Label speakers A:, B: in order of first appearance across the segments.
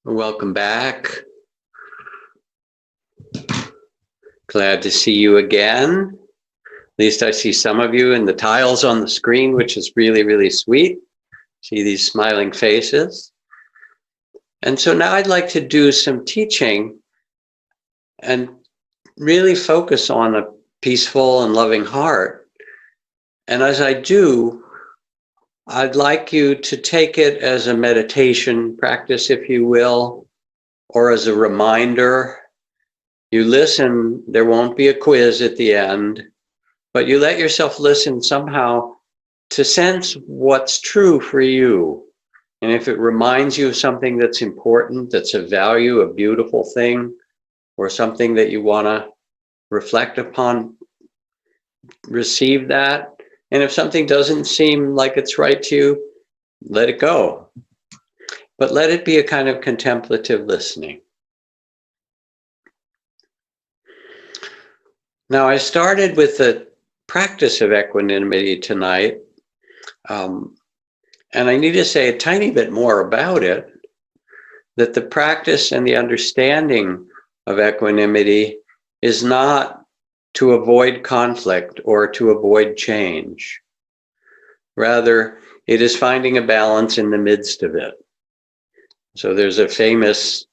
A: Welcome back. Glad to see you again. At least I see some of you in the tiles on the screen, which is really, really sweet. See these smiling faces. And so now I'd like to do some teaching and really focus on a peaceful and loving heart. And as I do, I'd like you to take it as a meditation practice, if you will, or as a reminder. You listen, there won't be a quiz at the end, but you let yourself listen somehow to sense what's true for you. And if it reminds you of something that's important, that's of value, a beautiful thing, or something that you want to reflect upon, receive that. And if something doesn't seem like it's right to you, let it go. But let it be a kind of contemplative listening. Now, I started with the practice of equanimity tonight, and I need to say a tiny bit more about it, that the practice and the understanding of equanimity is not to avoid conflict or to avoid change. Rather, it is finding a balance in the midst of it. So there's a famous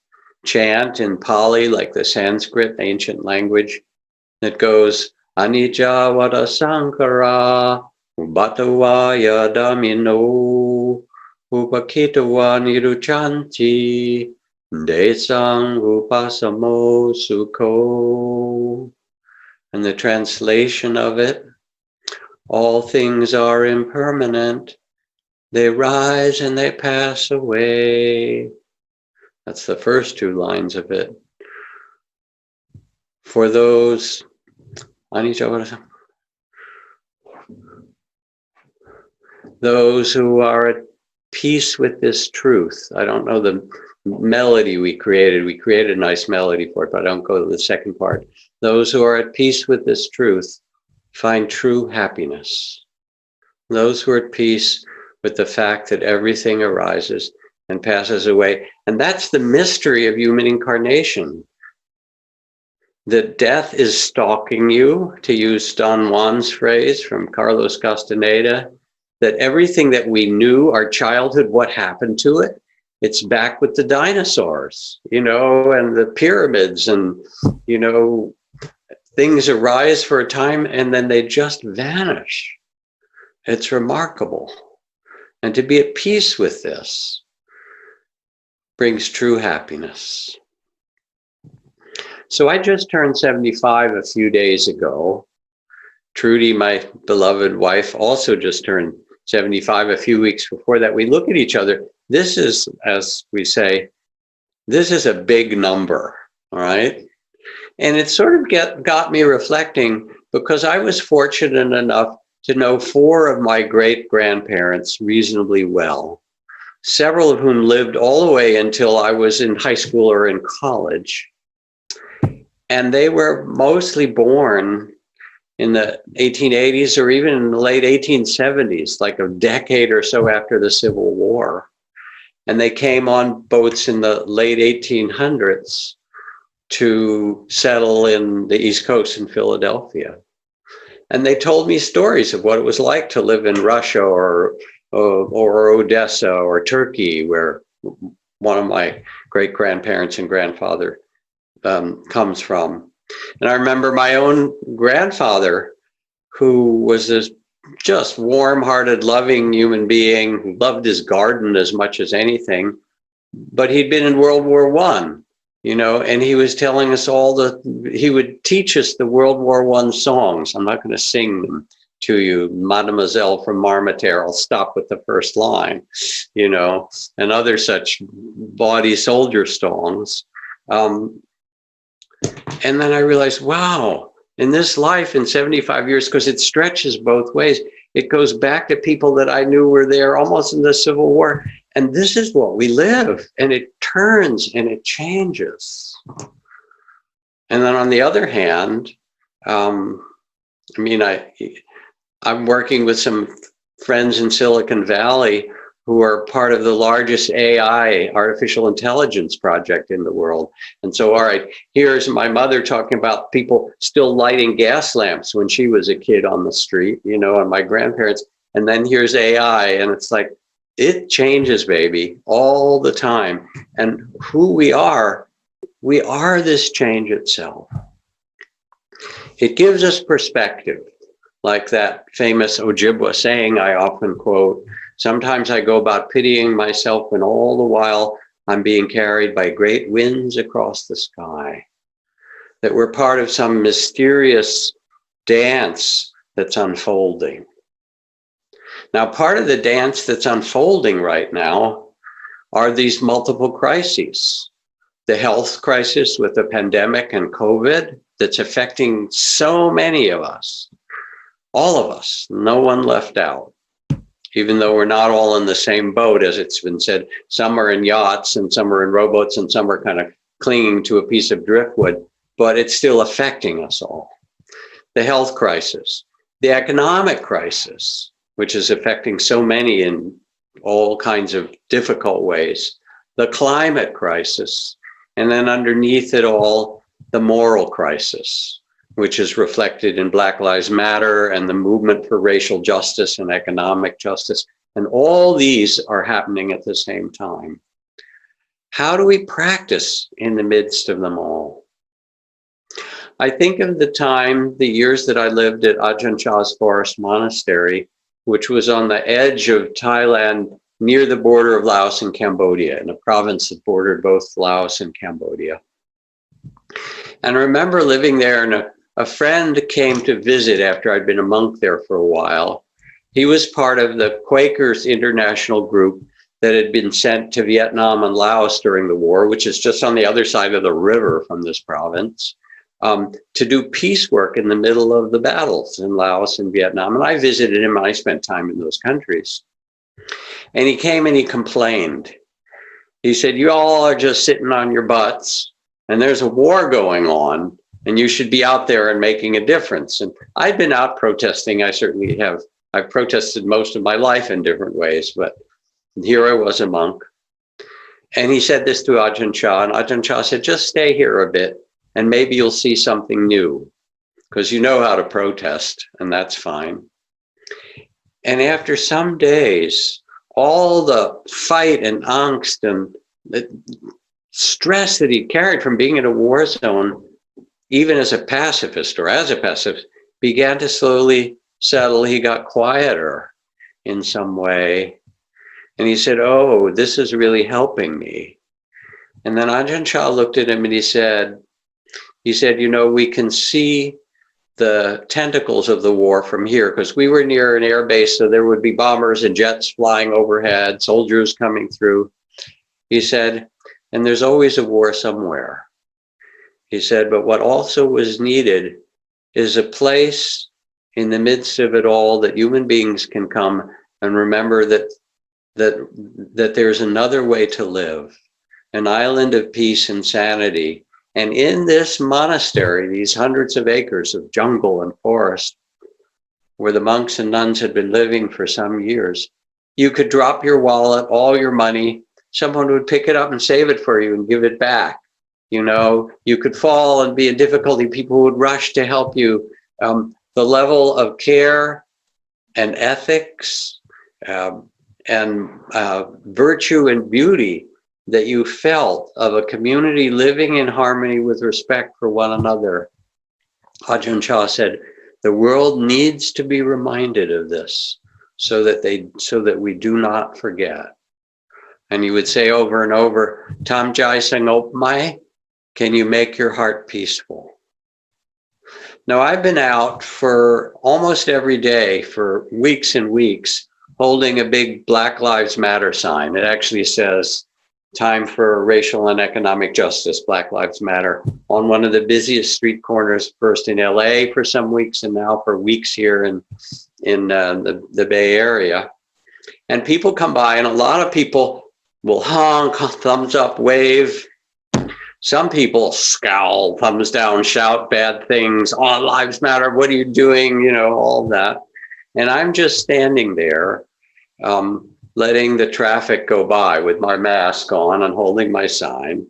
A: chant in Pali, like the Sanskrit ancient language, that goes, Anicca vada sankhara, bhatavaya dhamino, upakitava niruchanti, desang upasamo sukho. And the translation of it, all things are impermanent, they rise and they pass away. That's the first two lines of it. For those, those who are at peace with this truth. I don't know the melody we created. We created a nice melody for it, but I don't go to the second part. Those who are at peace with this truth find true happiness. Those who are at peace with the fact that everything arises and passes away. And that's the mystery of human incarnation. That death is stalking you, to use Don Juan's phrase from Carlos Castaneda, that everything that we knew, our childhood, what happened to it, it's back with the dinosaurs, and the pyramids, and, things arise for a time and then they just vanish. It's remarkable. And to be at peace with this brings true happiness. So I just turned 75 a few days ago. Trudy, my beloved wife, also just turned 75 a few weeks before that. We look at each other. This is, as we say, this is a big number, all right? And it sort of got me reflecting, because I was fortunate enough to know 4 of my great-grandparents reasonably well, several of whom lived all the way until I was in high school or in college. And they were mostly born in the 1880s or even in the late 1870s, like a decade or so after the Civil War. And they came on boats in the late 1800s to settle in the East Coast in Philadelphia. And they told me stories of what it was like to live in Russia or Odessa or Turkey, where one of my great-grandparents and grandfather comes from. And I remember my own grandfather, who was this just warm-hearted, loving human being who loved his garden as much as anything, but he'd been in World War I, and he was telling us he would teach us the World War I songs. I'm not going to sing them to you, Mademoiselle from Marmaterre, I'll stop with the first line, and other such bawdy soldier songs. And then I realized, wow, in this life, in 75 years, because it stretches both ways, it goes back to people that I knew were there almost in the Civil War. And this is what we live, and it turns and it changes. And then on the other hand, I'm working with some friends in Silicon Valley who are part of the largest AI, artificial intelligence project in the world. And so, all right, here's my mother talking about people still lighting gas lamps when she was a kid on the street, you know, and my grandparents. And then here's AI, and it's like, it changes, baby, all the time. And who we are this change itself. It gives us perspective, like that famous Ojibwa saying I often quote, sometimes I go about pitying myself when all the while I'm being carried by great winds across the sky. That we're part of some mysterious dance that's unfolding. Now, part of the dance that's unfolding right now are these multiple crises. The health crisis with the pandemic and COVID that's affecting so many of us, all of us, no one left out. Even though we're not all in the same boat, as it's been said, some are in yachts and some are in rowboats and some are kind of clinging to a piece of driftwood, but it's still affecting us all. The health crisis, the economic crisis, which is affecting so many in all kinds of difficult ways, the climate crisis, and then underneath it all, the moral crisis, which is reflected in Black Lives Matter and the movement for racial justice and economic justice. And all these are happening at the same time. How do we practice in the midst of them all? I think of the years that I lived at Ajahn Chah's Forest Monastery, which was on the edge of Thailand, near the border of Laos and Cambodia, in a province that bordered both Laos and Cambodia. And I remember living there, and a friend came to visit after I'd been a monk there for a while. He was part of the Quakers International Group that had been sent to Vietnam and Laos during the war, which is just on the other side of the river from this province, to do peace work in the middle of the battles in Laos and Vietnam. And I visited him and I spent time in those countries. And he came and he complained. He said, you all are just sitting on your butts and there's a war going on and you should be out there and making a difference. And I'd been out protesting. I certainly have. I've protested most of my life in different ways, but here I was a monk. And he said this to Ajahn Chah, and Ajahn Chah said, just stay here a bit and maybe you'll see something new, because you know how to protest, and that's fine. And after some days, all the fight and angst and the stress that he carried from being in a war zone, even as a pacifist or as a pacifist, began to slowly settle. He got quieter in some way. And he said, oh, this is really helping me. And then Ajahn Chah looked at him and he said, you know, we can see the tentacles of the war from here, because we were near an air base, so there would be bombers and jets flying overhead, soldiers coming through. He said, and there's always a war somewhere. He said, but what also was needed is a place in the midst of it all that human beings can come and remember that there's another way to live, an island of peace and sanity. And in this monastery, these hundreds of acres of jungle and forest, where the monks and nuns had been living for some years, you could drop your wallet, all your money, someone would pick it up and save it for you and give it back. You know, you could fall and be in difficulty, people would rush to help you. The level of care and ethics and virtue and beauty that you felt of a community living in harmony with respect for one another. Ajahn Chah said, the world needs to be reminded of this so that we do not forget. And he would say over and over, Tam Jai Sang Mai, can you make your heart peaceful? Now, I've been out for almost every day for weeks and weeks holding a big Black Lives Matter sign. It actually says, time for racial and economic justice, Black Lives Matter, on one of the busiest street corners, first in LA for some weeks and now for weeks here in the Bay Area. And people come by and a lot of people will honk, thumbs up, wave. Some people scowl, thumbs down, shout bad things, all lives matter, what are you doing, you know, all that. And I'm just standing there letting the traffic go by with my mask on and holding my sign.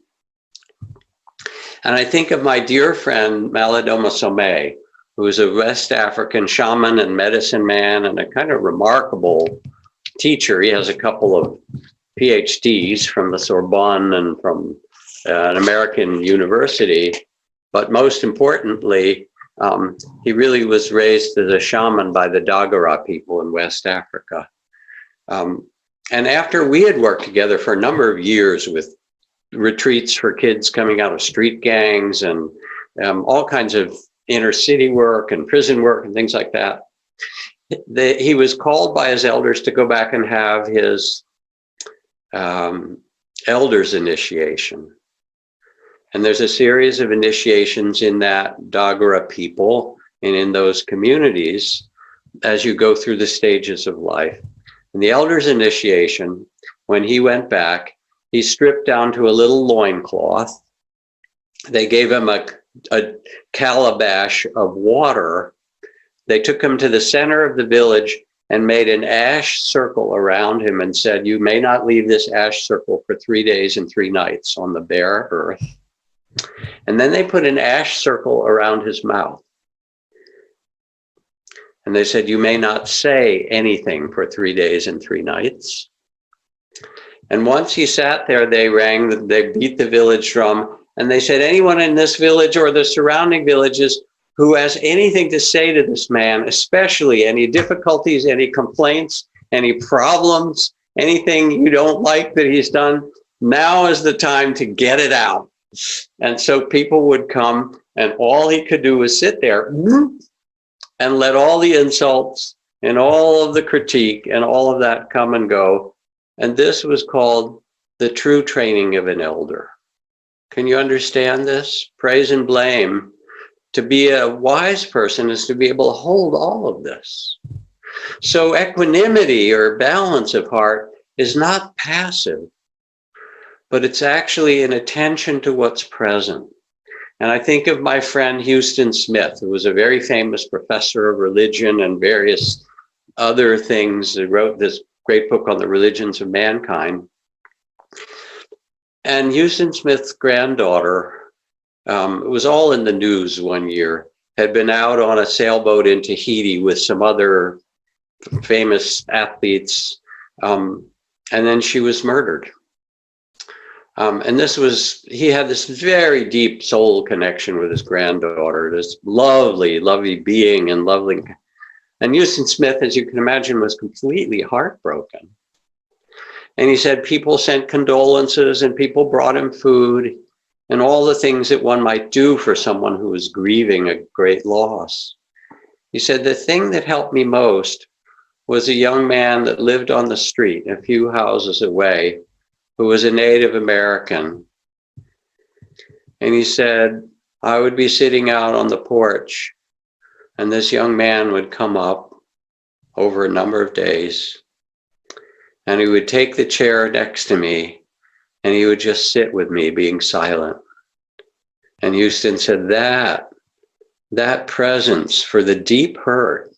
A: And I think of my dear friend, 𝐜𝐸𝐴𝐸, who is a West African shaman and medicine man and a kind of remarkable teacher. He has a couple of PhDs from the Sorbonne and from an American university. But most importantly, he really was raised as a shaman by the Dagara people in West Africa. And after we had worked together for a number of years with retreats for kids coming out of street gangs and all kinds of inner city work and prison work and things like that, he was called by his elders to go back and have his elders initiation. And there's a series of initiations in that Dagara people and in those communities as you go through the stages of life. In the elders initiation, when he went back, he stripped down to a little loincloth. They gave him a calabash of water. They took him to the center of the village and made an ash circle around him and said, "You may not leave this ash circle for 3 days and 3 nights on the bare earth." And then they put an ash circle around his mouth. And they said, "You may not say anything for 3 days and 3 nights." And once he sat there, they beat the village drum, and they said, "Anyone in this village or the surrounding villages who has anything to say to this man, especially any difficulties, any complaints, any problems, anything you don't like that he's done, now is the time to get it out." And so people would come, and all he could do was sit there and let all the insults and all of the critique and all of that come and go. And this was called the true training of an elder. Can you understand this? Praise and blame. To be a wise person is to be able to hold all of this. So equanimity or balance of heart is not passive, but it's actually an attention to what's present. And I think of my friend Huston Smith, who was a very famous professor of religion and various other things. He wrote this great book on the religions of mankind. And Huston Smith's granddaughter, it was all in the news one year, had been out on a sailboat in Tahiti with some other famous athletes, and then she was murdered. And he had this very deep soul connection with his granddaughter, this lovely, lovely being and lovely. And Huston Smith, as you can imagine, was completely heartbroken. And he said people sent condolences and people brought him food and all the things that one might do for someone who was grieving a great loss. He said, the thing that helped me most was a young man that lived on the street a few houses away, who was a Native American. And he said, I would be sitting out on the porch and this young man would come up over a number of days and he would take the chair next to me and he would just sit with me being silent. And Huston said that presence for the deep hurt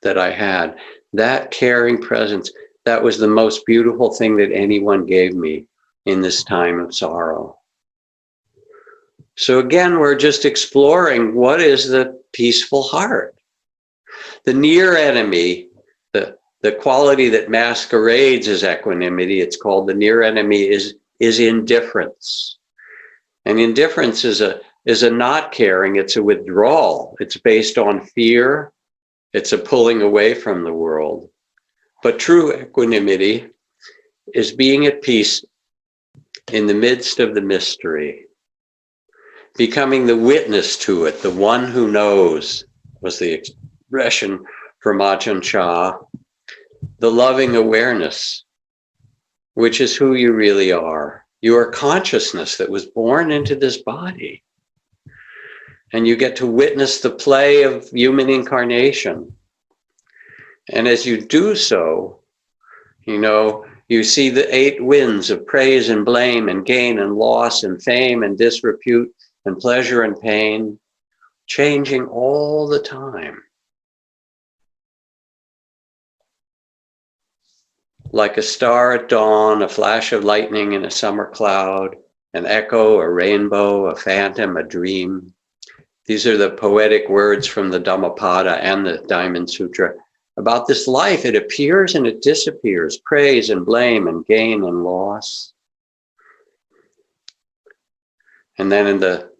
A: that I had, that caring presence, that was the most beautiful thing that anyone gave me in this time of sorrow. So again, we're just exploring what is the peaceful heart. The near enemy, the quality that masquerades as equanimity, it's called the near enemy, is indifference. And indifference is a not caring, it's a withdrawal. It's based on fear. It's a pulling away from the world. But true equanimity is being at peace in the midst of the mystery, becoming the witness to it. The one who knows was the expression from Ajahn Chah. The loving awareness, which is who you really are. You are consciousness that was born into this body. And you get to witness the play of human incarnation. And as you do so, you see the 8 winds of praise and blame and gain and loss and fame and disrepute and pleasure and pain, changing all the time. like a star at dawn, a flash of lightning in a summer cloud, an echo, a rainbow, a phantom, a dream. These are the poetic words from the Dhammapada and the Diamond Sutra about this life. It appears and it disappears, praise and blame and gain and loss. And then in the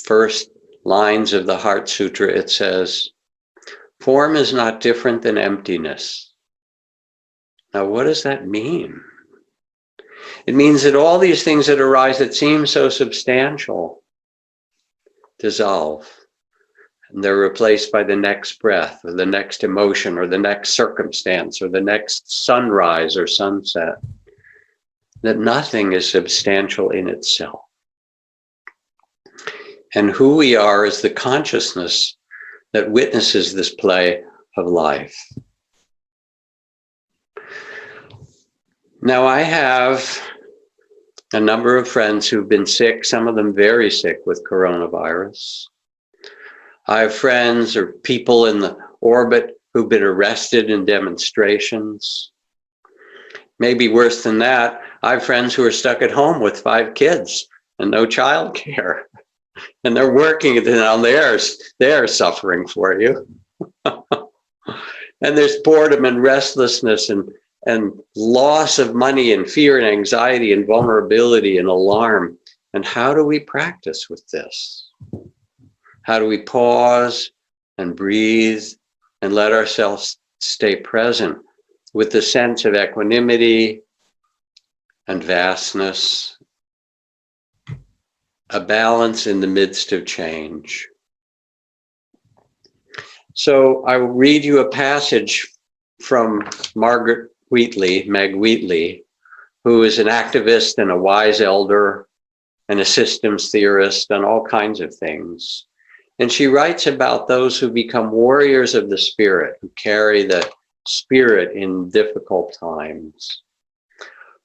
A: first lines of the Heart Sutra, it says, form is not different than emptiness. Now, what does that mean? It means that all these things that arise that seem so substantial dissolve. And they're replaced by the next breath, or the next emotion, or the next circumstance, or the next sunrise or sunset. That nothing is substantial in itself. And who we are is the consciousness that witnesses this play of life. Now, I have a number of friends who've been sick, some of them very sick with coronavirus. I have friends or people in the orbit who've been arrested in demonstrations. Maybe worse than that, I have friends who are stuck at home with 5 kids and no childcare. And they're working, and now they're suffering for you. And there's boredom and restlessness and loss of money and fear and anxiety and vulnerability and alarm. And how do we practice with this? How do we pause and breathe and let ourselves stay present with the sense of equanimity and vastness, a balance in the midst of change? So I will read you a passage from Margaret Wheatley, Meg Wheatley, who is an activist and a wise elder and a systems theorist and all kinds of things. And she writes about those who become warriors of the spirit, who carry the spirit in difficult times.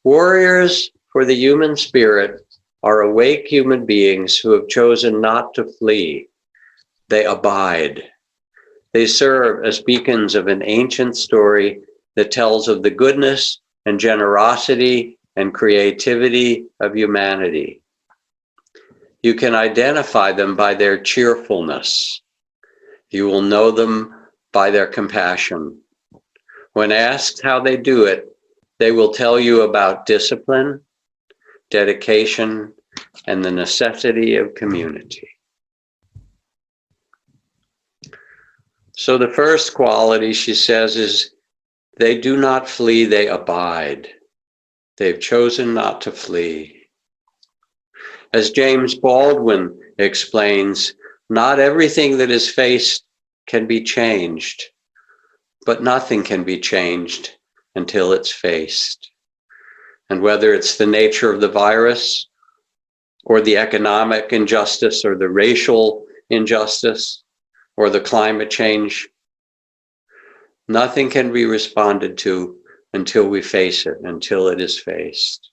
A: Warriors for the human spirit are awake human beings who have chosen not to flee. They abide. They serve as beacons of an ancient story that tells of the goodness and generosity and creativity of humanity. You can identify them by their cheerfulness. You will know them by their compassion. When asked how they do it, they will tell you about discipline, dedication, and the necessity of community. So the first quality, she says, is they do not flee, they abide. They've chosen not to flee. As James Baldwin explains, not everything that is faced can be changed, but nothing can be changed until it's faced. And whether it's the nature of the virus, or the economic injustice, or the racial injustice, or the climate change, nothing can be responded to until we face it, until it is faced.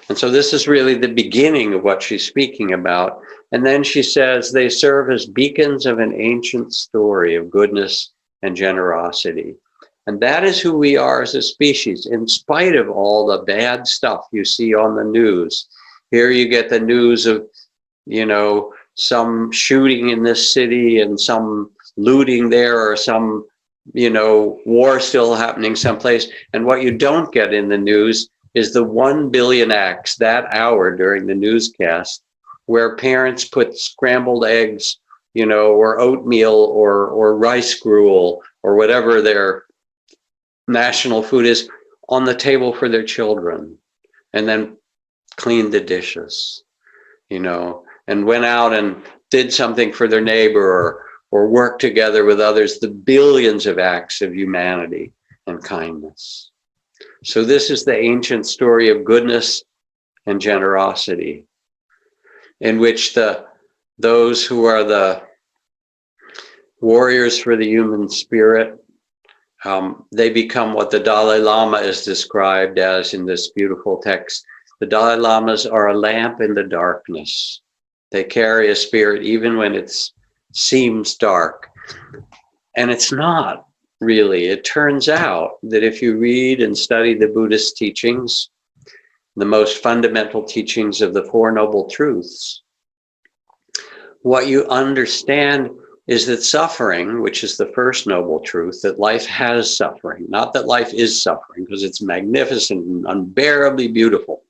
A: And so this is really the beginning of what she's speaking about. And then she says they serve as beacons of an ancient story of goodness and generosity. And that is who we are as a species, in spite of all the bad stuff you see on the news. Here you get the news of, some shooting in this city and some looting there, or some, war still happening someplace. And what you don't get in the news is the 1 billion acts that hour during the newscast where parents put scrambled eggs, or oatmeal or rice gruel or whatever their national food is on the table for their children, and then cleaned the dishes, and went out and did something for their neighbor or worked together with others, the billions of acts of humanity and kindness. So this is the ancient story of goodness and generosity, in which those who are the warriors for the human spirit, they become what the Dalai Lama is described as in this beautiful text. The Dalai Lamas are a lamp in the darkness. They carry a spirit even when it seems dark. And it's not. really. It turns out that if you read and study the Buddhist teachings, the most fundamental teachings of the Four Noble Truths, what you understand is that suffering, which is the first noble truth, that life has suffering, not that life is suffering, because it's magnificent and unbearably beautiful.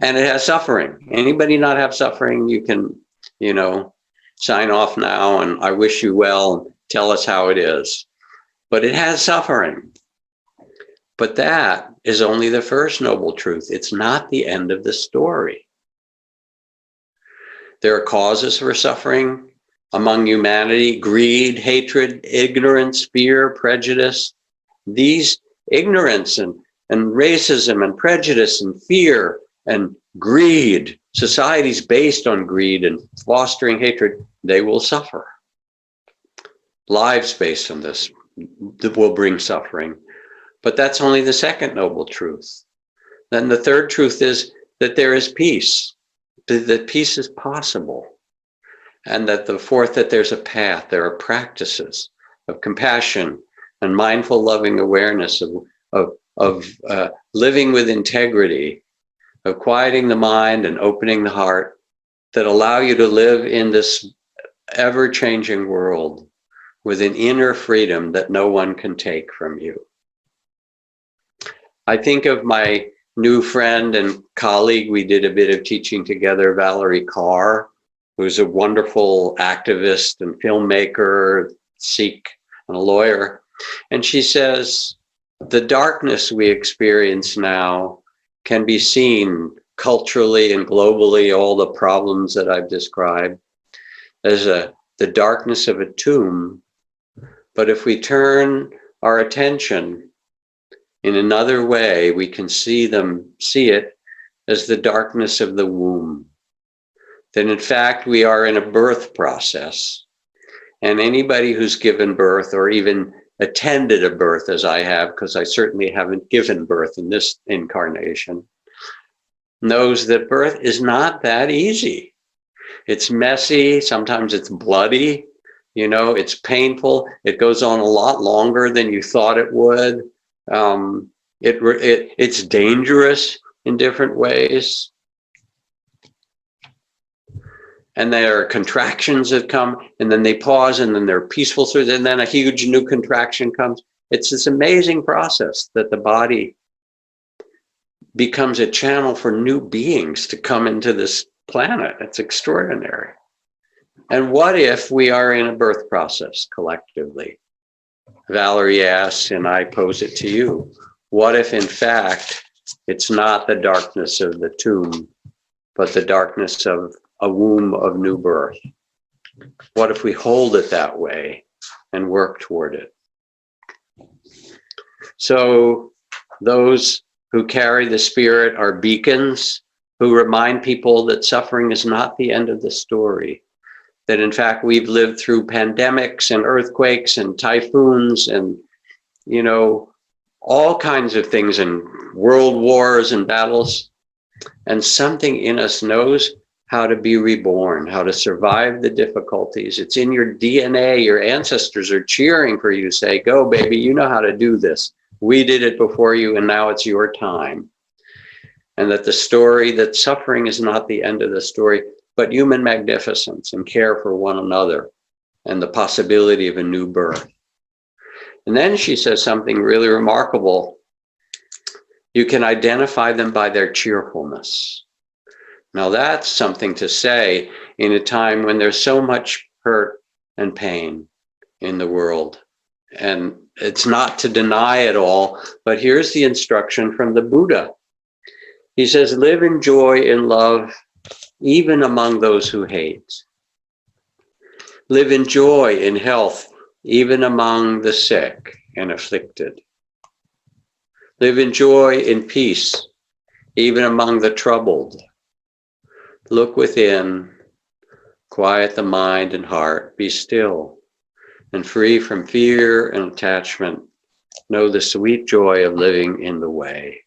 A: And it has suffering. Anybody not have suffering, you can, sign off now, and I wish you well, and tell us how it is. But it has suffering. But that is only the first noble truth. It's not the end of the story. There are causes for suffering among humanity: greed, hatred, ignorance, fear, prejudice. These ignorance and racism and prejudice and fear and greed, societies based on greed and fostering hatred, they will suffer. Lives based on this will bring suffering. But that's only the second noble truth. Then the third truth is that there is peace, that peace is possible. And that the fourth, that there's a path, there are practices of compassion and mindful, loving awareness, of living with integrity, of quieting the mind and opening the heart, that allow you to live in this ever-changing world with an inner freedom that no one can take from you. I think of my new friend and colleague, we did a bit of teaching together, 𝐤𝐤𝐿, who's a wonderful activist and filmmaker, Sikh, and a lawyer. And she says, the darkness we experience now can be seen culturally and globally, all the problems that I've described, as the darkness of a tomb. But if we turn our attention in another way, we can see it as the darkness of the womb. That in fact, we are in a birth process. And anybody who's given birth or even attended a birth, as I have, because I certainly haven't given birth in this incarnation, knows that birth is not that easy. It's messy, sometimes it's bloody, it's painful. It goes on a lot longer than you thought it would. It's dangerous in different ways. And there are contractions that come, and then they pause, and then they're peaceful, and then a huge new contraction comes. It's this amazing process that the body becomes a channel for new beings to come into this planet. It's extraordinary. And what if we are in a birth process collectively? Valerie asks, and I pose it to you. What if, in fact, it's not the darkness of the tomb, but the darkness of a womb of new birth? What if we hold it that way and work toward it? So those who carry the spirit are beacons who remind people that suffering is not the end of the story. That in fact, we've lived through pandemics and earthquakes and typhoons and, all kinds of things, and world wars and battles. And something in us knows how to be reborn, how to survive the difficulties. It's in your DNA. Your ancestors are cheering for you to say, go, baby, you know how to do this. We did it before you, and now it's your time. And that the story, that suffering is not the end of the story, but human magnificence and care for one another and the possibility of a new birth. And then she says something really remarkable. You can identify them by their cheerfulness. Now that's something to say in a time when there's so much hurt and pain in the world. And it's not to deny it all, but here's the instruction from the Buddha. He says, live in joy and love, even among those who hate. Live in joy and health, even among the sick and afflicted. Live in joy and peace, even among the troubled. Look within, quiet the mind and heart, be still, and free from fear and attachment, know the sweet joy of living in the way.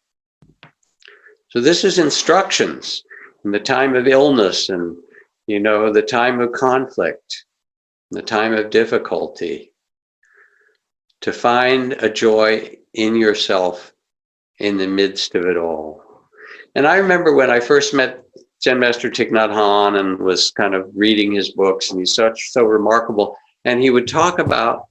A: So this is instructions in the time of illness and, the time of conflict, the time of difficulty, to find a joy in yourself in the midst of it all. And I remember when I first met Zen Master Thich Nhat Hanh and was kind of reading his books, and he's so remarkable. And he would talk about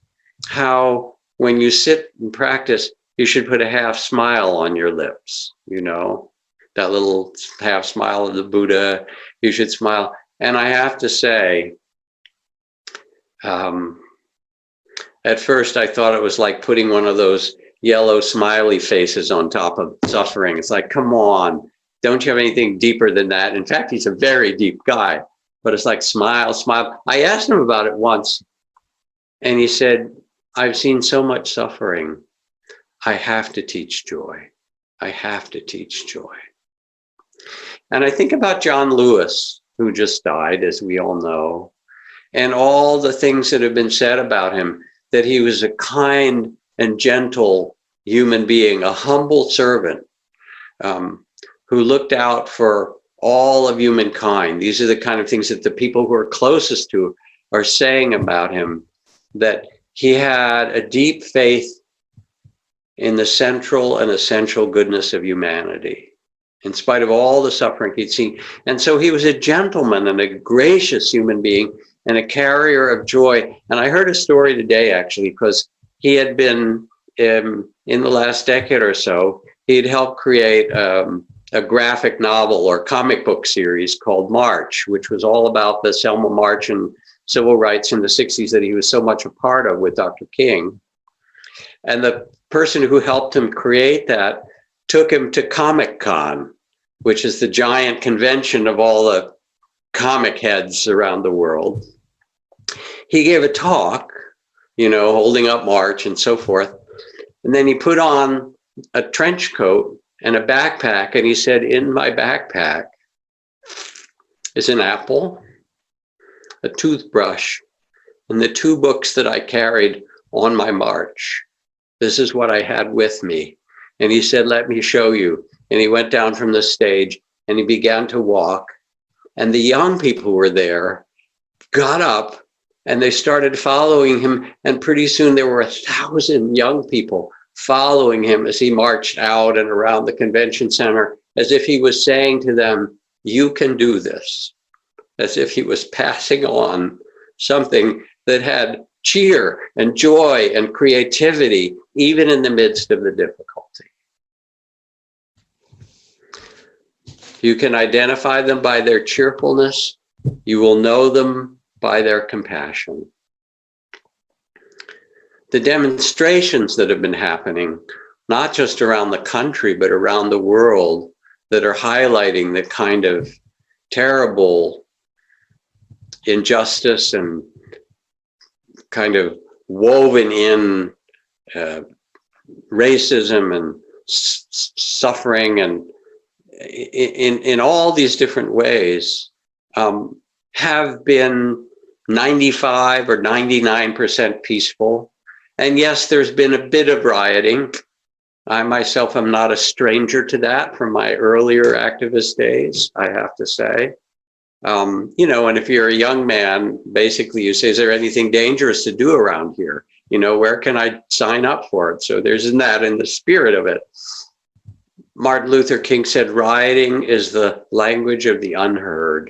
A: how when you sit and practice, you should put a half smile on your lips, you know, that little half smile of the Buddha, you should smile. And I have to say, at first I thought it was like putting one of those yellow smiley faces on top of suffering. It's like, come on, don't you have anything deeper than that? In fact, he's a very deep guy, but it's like, smile, smile. I asked him about it once, and he said, I've seen so much suffering. I have to teach joy. I have to teach joy. And I think about John Lewis, who just died, as we all know, and all the things that have been said about him, that he was a kind and gentle human being, a humble servant, who looked out for all of humankind. These are the kind of things that the people who are closest to are saying about him, that he had a deep faith in the central and essential goodness of humanity, in spite of all the suffering he'd seen. And so he was a gentleman and a gracious human being and a carrier of joy. And I heard a story today, actually, because he had been, in the last decade or so, he'd helped create a graphic novel or comic book series called March, which was all about the Selma March and civil rights in the 60s that he was so much a part of with Dr. King. And the person who helped him create that took him to Comic-Con, which is the giant convention of all the comic heads around the world. He gave a talk, you know, holding up March and so forth. And then he put on a trench coat and a backpack, and he said, in my backpack is an apple, a toothbrush, and the 2 books that I carried on my march. This is what I had with me. And he said, let me show you. And he went down from the stage and he began to walk. And the young people who were there got up and they started following him. And pretty soon there were 1,000 young people following him as he marched out and around the convention center, as if he was saying to them, you can do this. As if he was passing on something that had cheer and joy and creativity, even in the midst of the difficulty. You can identify them by their cheerfulness. You will know them by their compassion. The demonstrations that have been happening, not just around the country, but around the world, that are highlighting the kind of terrible injustice and kind of woven in racism and suffering and in all these different ways, have been 95 or 99% peaceful. And yes, there's been a bit of rioting. I myself am not a stranger to that from my earlier activist days, I have to say. You know, and if you're a young man, basically you say, is there anything dangerous to do around here? You know, where can I sign up for it? So there's that in the spirit of it. Martin Luther King said, rioting is the language of the unheard.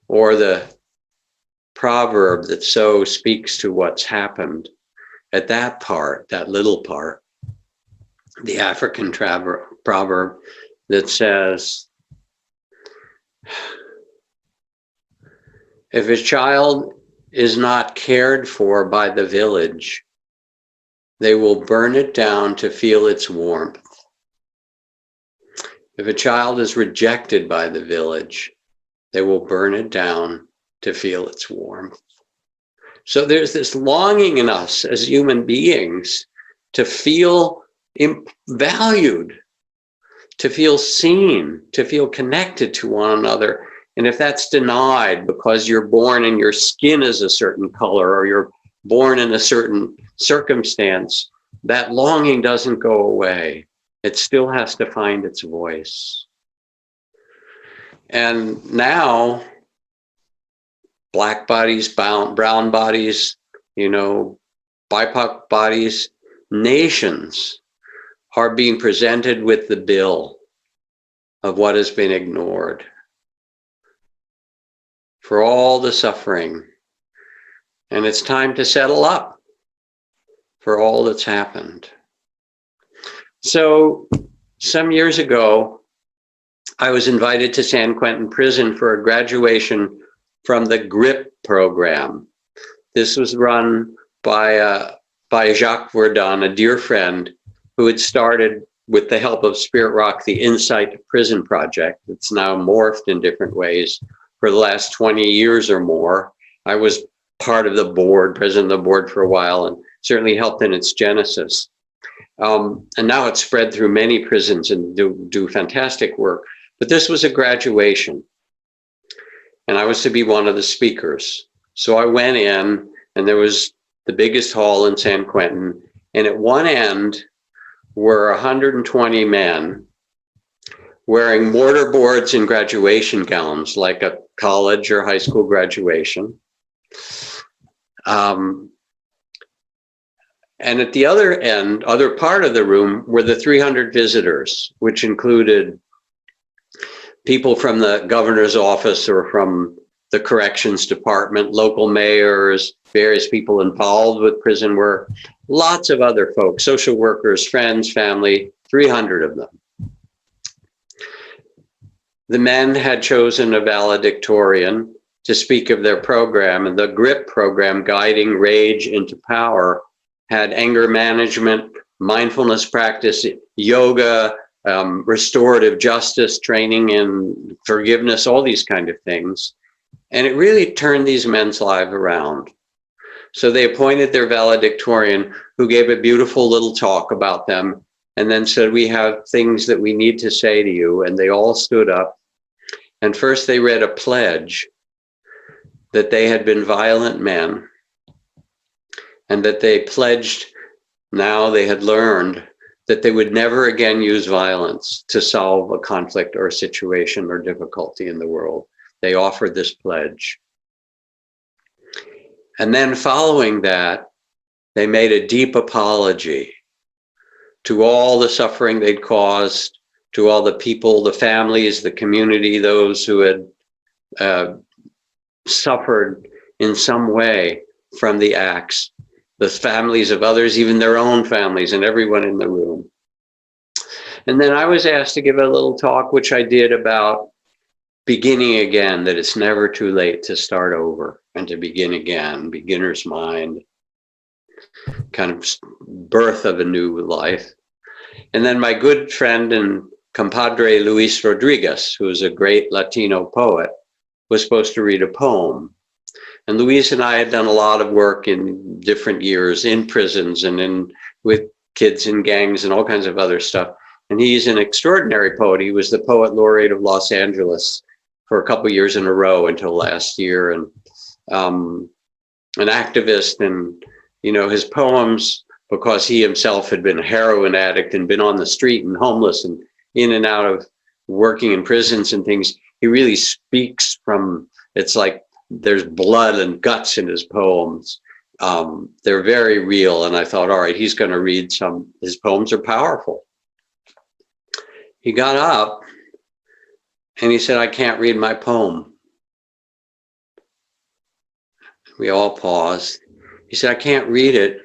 A: Or the proverb that so speaks to what's happened at that part, that little part, the African proverb that says, if a child is not cared for by the village, they will burn it down to feel its warmth. If a child is rejected by the village, they will burn it down to feel its warmth. So there's this longing in us as human beings to feel valued, to feel seen, to feel connected to one another. And if that's denied because you're born and your skin is a certain color or you're born in a certain circumstance, that longing doesn't go away. It still has to find its voice. And now, black bodies, brown bodies, you know, BIPOC bodies, nations are being presented with the bill of what has been ignored, for all the suffering. And it's time to settle up for all that's happened. So some years ago, I was invited to San Quentin prison for a graduation from the GRIP program. This was run by Jacques Verdun, a dear friend, who had started with the help of Spirit Rock, the Insight to Prison Project. It's now morphed in different ways for the last 20 years or more. I was part of the board, president of the board for a while, and certainly helped in its genesis. And now it's spread through many prisons and do fantastic work. But this was a graduation, and I was to be one of the speakers. So I went in, and there was the biggest hall in San Quentin, and at one end were 120 men wearing mortar boards and graduation gowns, like a college or high school graduation. And at the other end, other part of the room, were the 300 visitors, which included people from the governor's office or from the corrections department, local mayors, various people involved with prison work, lots of other folks, social workers, friends, family, 300 of them. The men had chosen a valedictorian to speak of their program, and the GRIP program, Guiding Rage into Power, had anger management, mindfulness practice, yoga, restorative justice training and forgiveness, all these kind of things. And it really turned these men's lives around. So they appointed their valedictorian, who gave a beautiful little talk about them, and then said, we have things that we need to say to you. And they all stood up. And first they read a pledge that they had been violent men, and that they pledged, now they had learned, that they would never again use violence to solve a conflict or a situation or difficulty in the world. They offered this pledge. And then following that, they made a deep apology to all the suffering they'd caused, to all the people, the families, the community, those who had suffered in some way from the acts, the families of others, even their own families, and everyone in the room. And then I was asked to give a little talk, which I did, about beginning again, that it's never too late to start over and to begin again, beginner's mind, kind of birth of a new life. And then my good friend and compadre Luis Rodriguez, who is a great Latino poet, was supposed to read a poem. And Luis and I had done a lot of work in different years in prisons and with kids in gangs and all kinds of other stuff. And he's an extraordinary poet. He was the poet laureate of Los Angeles for a couple of years in a row until last year, and an activist. And, you know, his poems, because he himself had been a heroin addict and been on the street and homeless and in and out of working in prisons and things, he really speaks from, it's like there's blood and guts in his poems. They're very real. And I thought, all right, he's going to read some, his poems are powerful. He got up and he said, I can't read my poem. We all paused. He said, I can't read it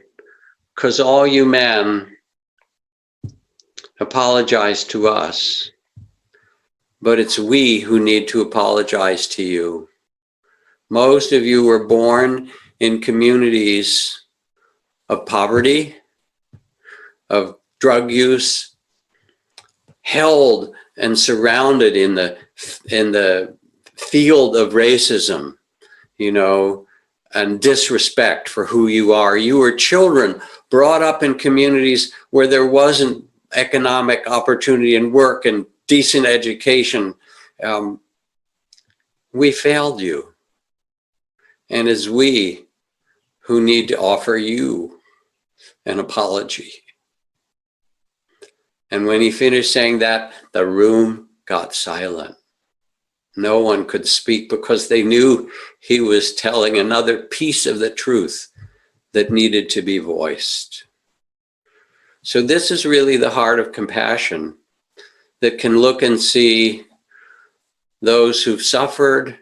A: because all you men apologize to us, but it's we who need to apologize to you. Most of you were born in communities of poverty, of drug use, held and surrounded in the field of racism, you know, and disrespect for who you are. You were children brought up in communities where there wasn't economic opportunity and work and decent education. We failed you. And it's we who need to offer you an apology. And when he finished saying that, the room got silent. No one could speak because they knew he was telling another piece of the truth that needed to be voiced. So this is really the heart of compassion that can look and see those who've suffered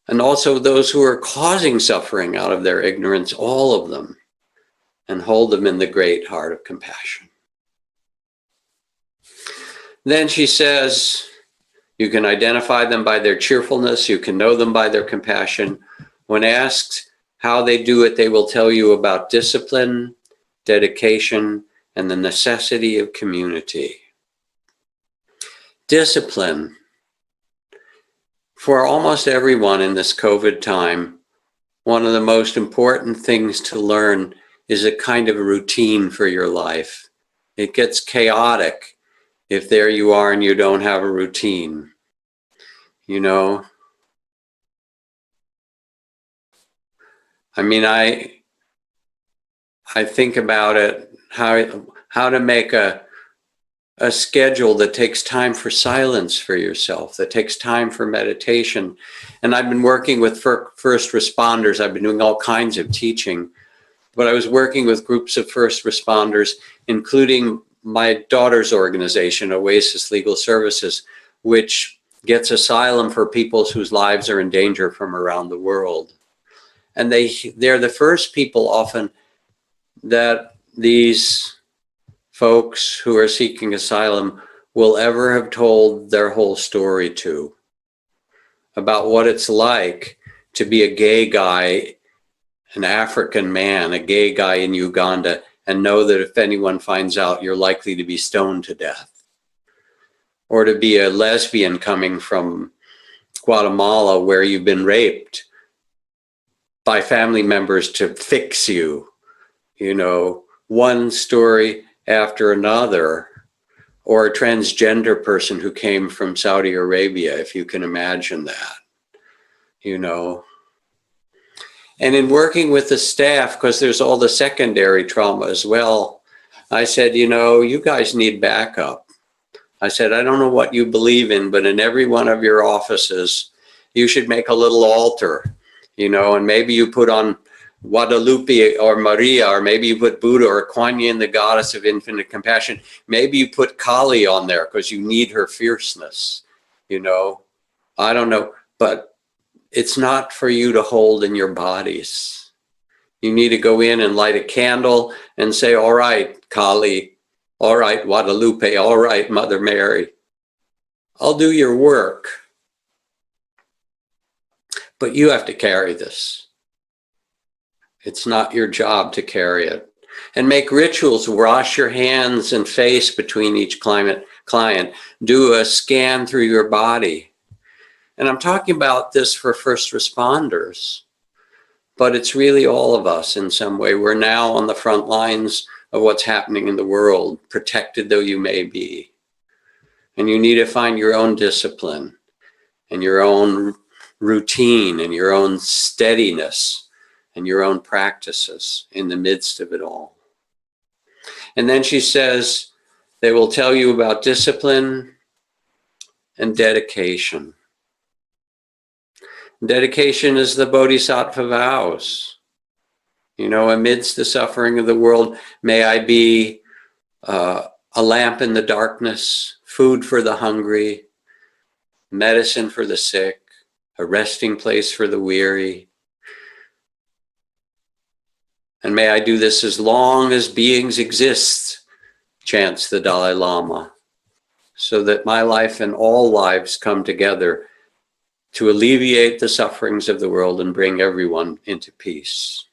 A: and also those who are causing suffering out of their ignorance, all of them, and hold them in the great heart of compassion. Then she says, you can identify them by their cheerfulness, you can know them by their compassion. When asked how they do it, they will tell you about discipline, dedication, and the necessity of community. Discipline. For almost everyone in this COVID time, one of the most important things to learn is a kind of routine for your life. It gets chaotic if there you are and you don't have a routine. You know, I mean, I think about it, how to make a schedule that takes time for silence for yourself, that takes time for meditation. And I've been working with first responders. I've been doing all kinds of teaching, but I was working with groups of first responders, including my daughter's organization, Oasis Legal Services, which gets asylum for people whose lives are in danger from around the world. And they're the first people often that these folks who are seeking asylum will ever have told their whole story to, about what it's like to be a gay guy, an African man, a gay guy in Uganda, and know that if anyone finds out, you're likely to be stoned to death. Or to be a lesbian coming from Guatemala where you've been raped by family members to fix you, you know, one story after another. Or a transgender person who came from Saudi Arabia, if you can imagine that, you know. And in working with the staff, because there's all the secondary trauma as well, I said, you know, you guys need backup. I said, I don't know what you believe in, but in every one of your offices, you should make a little altar, you know, and maybe you put on Guadalupe or Maria, or maybe you put Buddha or Kuan Yin, the goddess of infinite compassion. Maybe you put Kali on there because you need her fierceness, you know. I don't know, but it's not for you to hold in your bodies. You need to go in and light a candle and say, all right, Kali, all right, Guadalupe, all right, Mother Mary, I'll do your work, but you have to carry this. It's not your job to carry it. And make rituals, wash your hands and face between each client, do a scan through your body. And I'm talking about this for first responders, but it's really all of us in some way. We're now on the front lines of what's happening in the world, protected though you may be. And you need to find your own discipline and your own routine and your own steadiness and your own practices in the midst of it all. And then she says, they will tell you about discipline and dedication. Dedication is the Bodhisattva vows. You know, amidst the suffering of the world, may I be a lamp in the darkness, food for the hungry, medicine for the sick, a resting place for the weary. And may I do this as long as beings exist, chants the Dalai Lama, so that my life and all lives come together to alleviate the sufferings of the world and bring everyone into peace.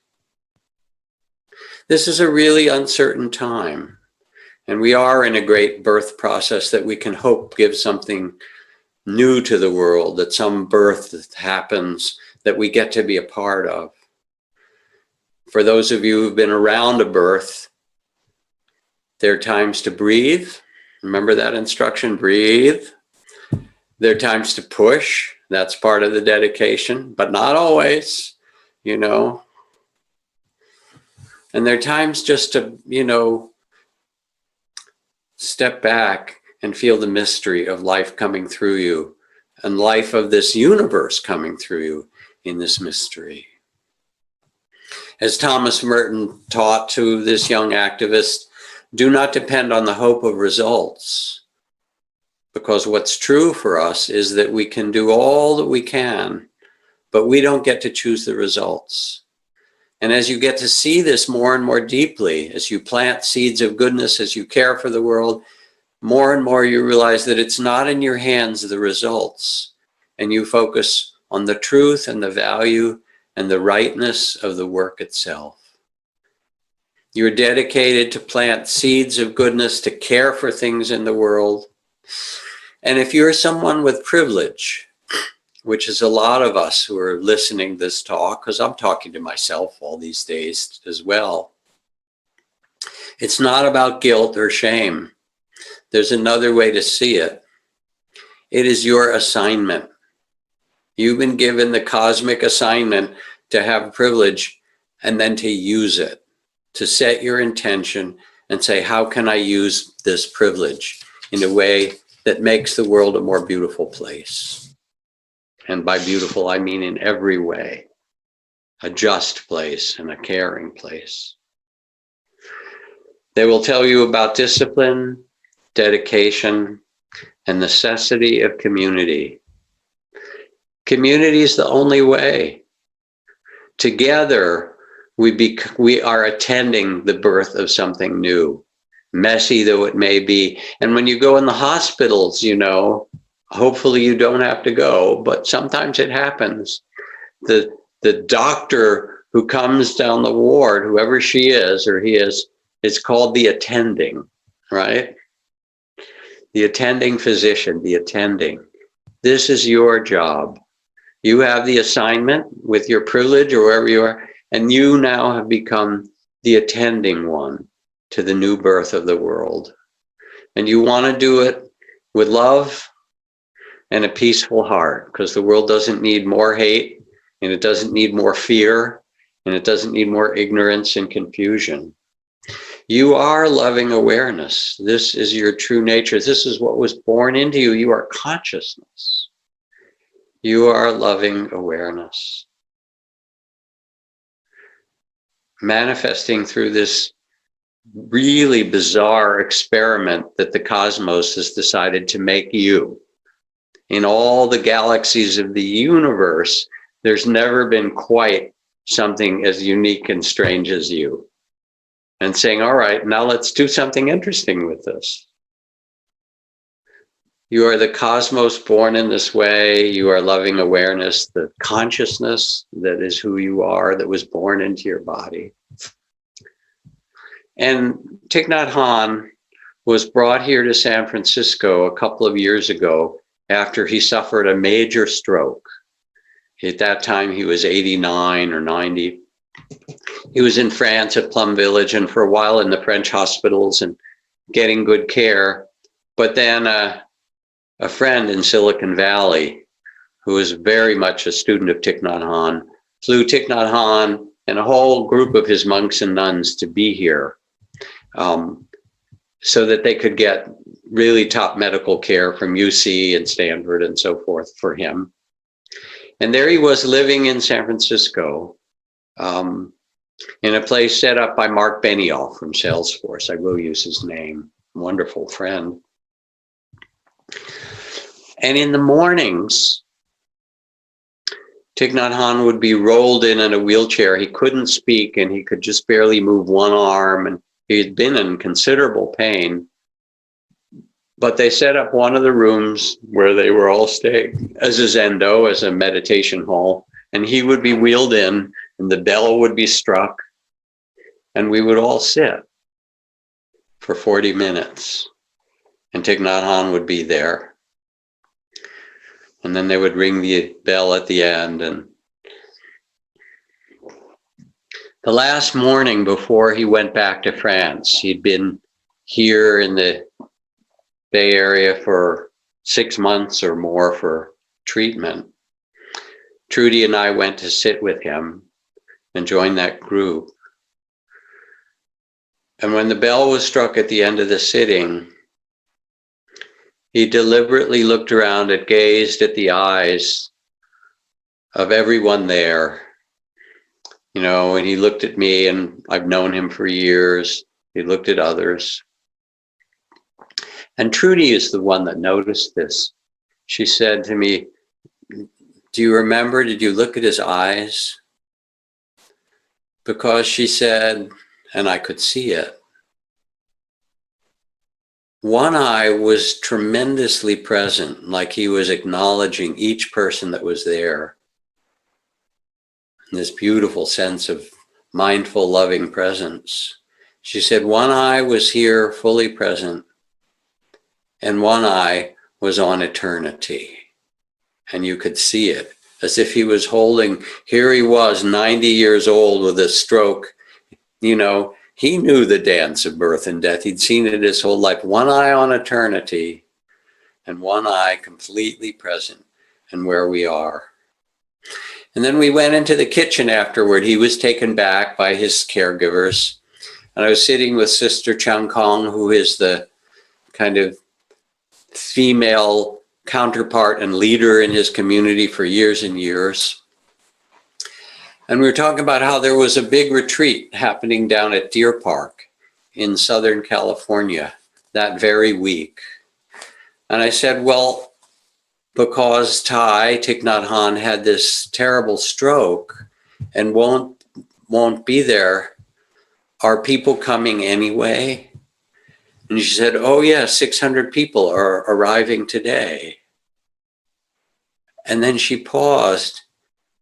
A: This is a really uncertain time, and we are in a great birth process that we can hope gives something new to the world, that some birth that happens that we get to be a part of. For those of you who've been around a birth, there are times to breathe. Remember that instruction, breathe. There are times to push. That's part of the dedication, but not always, you know. And there are times just to, you know, step back and feel the mystery of life coming through you and life of this universe coming through you in this mystery. As Thomas Merton taught to this young activist, do not depend on the hope of results, because what's true for us is that we can do all that we can, but we don't get to choose the results. And as you get to see this more and more deeply, as you plant seeds of goodness, as you care for the world, more and more you realize that it's not in your hands, the results, and you focus on the truth and the value and the rightness of the work itself. You're dedicated to plant seeds of goodness, to care for things in the world. And if you're someone with privilege, which is a lot of us who are listening to this talk, because I'm talking to myself all these days as well, it's not about guilt or shame. There's another way to see it. It is your assignment. You've been given the cosmic assignment to have privilege and then to use it, to set your intention and say, how can I use this privilege in a way that makes the world a more beautiful place? And by beautiful, I mean in every way, a just place and a caring place. They will tell you about discipline, dedication, and necessity of community. Community is the only way. Together, we are attending the birth of something new, messy though it may be. And when you go in the hospitals, you know, hopefully you don't have to go, but sometimes it happens. The doctor who comes down the ward, whoever she is or he is called the attending, right? The attending physician, the attending. This is your job. You have the assignment with your privilege or wherever you are, and you now have become the attending one to the new birth of the world. And you want to do it with love and a peaceful heart, because the world doesn't need more hate, and it doesn't need more fear, and it doesn't need more ignorance and confusion. You are loving awareness. This is your true nature. This is what was born into you. You are consciousness. You are loving awareness. Manifesting through this really bizarre experiment that the cosmos has decided to make you. In all the galaxies of the universe, there's never been quite something as unique and strange as you. And saying, all right, now let's do something interesting with this. You are the cosmos born in this way. You are loving awareness, the consciousness that is who you are, that was born into your body. And Thich Nhat Hanh was brought here to San Francisco a couple of years ago after he suffered a major stroke. At that time, he was 89 or 90. He was in France at Plum Village and for a while in the French hospitals and getting good care. But then a friend in Silicon Valley, who was very much a student of Thich Nhat Hanh, flew Thich Nhat Hanh and a whole group of his monks and nuns to be here so that they could get really top medical care from UC and Stanford and so forth for him. And there he was living in San Francisco in a place set up by Mark Benioff from Salesforce. I will use his name, wonderful friend. And in the mornings, Thich Nhat Hanh would be rolled in a wheelchair. He couldn't speak and he could just barely move one arm, and he had been in considerable pain. But they set up one of the rooms where they were all staying as a zendo, as a meditation hall, and he would be wheeled in and the bell would be struck and we would all sit for 40 minutes and Thich Nhat Hanh would be there. And then they would ring the bell at the end. And the last morning before he went back to France, he'd been here in the Bay Area for 6 months or more for treatment. Trudy and I went to sit with him and join that group. And when the bell was struck at the end of the sitting, he deliberately looked around and gazed at the eyes of everyone there You know, and he looked at me, and I've known him for years. He looked at others. And Trudy is the one that noticed this. She said to me, "Do you remember, did you look at his eyes?" Because she said, and I could see it, one eye was tremendously present, like he was acknowledging each person that was there. This beautiful sense of mindful, loving presence. She said one eye was here fully present, and one eye was on eternity. And you could see it, as if he was holding, here he was, 90 years old with a stroke. You know, he knew the dance of birth and death. He'd seen it his whole life. One eye on eternity, and one eye completely present and where we are. And then we went into the kitchen afterward. He was taken back by his caregivers. And I was sitting with Sister 𝐜𝐭, who is the kind of female counterpart and leader in his community for years and years. And we were talking about how there was a big retreat happening down at Deer Park in Southern California that very week. And I said, well, because Thich Nhat Hanh had this terrible stroke and won't be there, are people coming anyway? And she said, oh yeah, 600 people are arriving today. And then she paused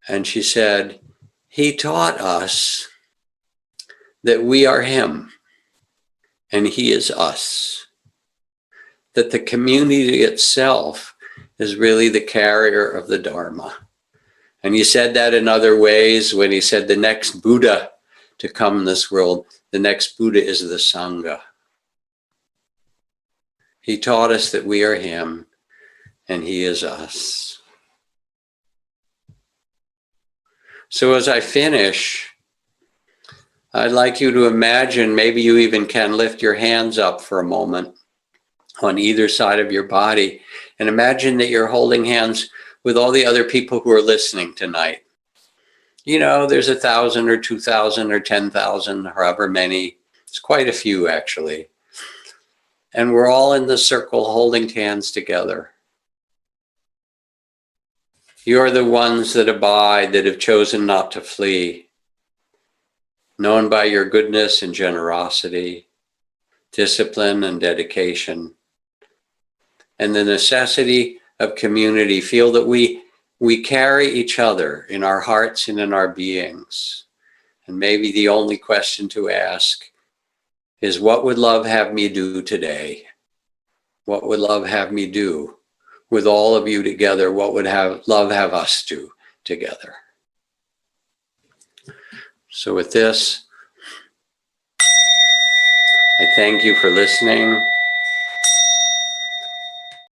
A: and she said, he taught us that we are him and he is us. That the community itself is really the carrier of the Dharma. And he said that in other ways when he said the next Buddha to come in this world, the next Buddha is the Sangha. He taught us that we are him and he is us. So as I finish, I'd like you to imagine, maybe you even can lift your hands up for a moment on either side of your body, and imagine that you're holding hands with all the other people who are listening tonight. You know, there's 1,000 or 2,000 or 10,000, however many. It's quite a few, actually. And we're all in the circle holding hands together. You're the ones that abide, that have chosen not to flee, known by your goodness and generosity, discipline and dedication, and the necessity of community. Feel that we carry each other in our hearts and in our beings. And maybe the only question to ask is, what would love have me do today? What would love have me do with all of you together? What would love have us do together? So with this, I thank you for listening.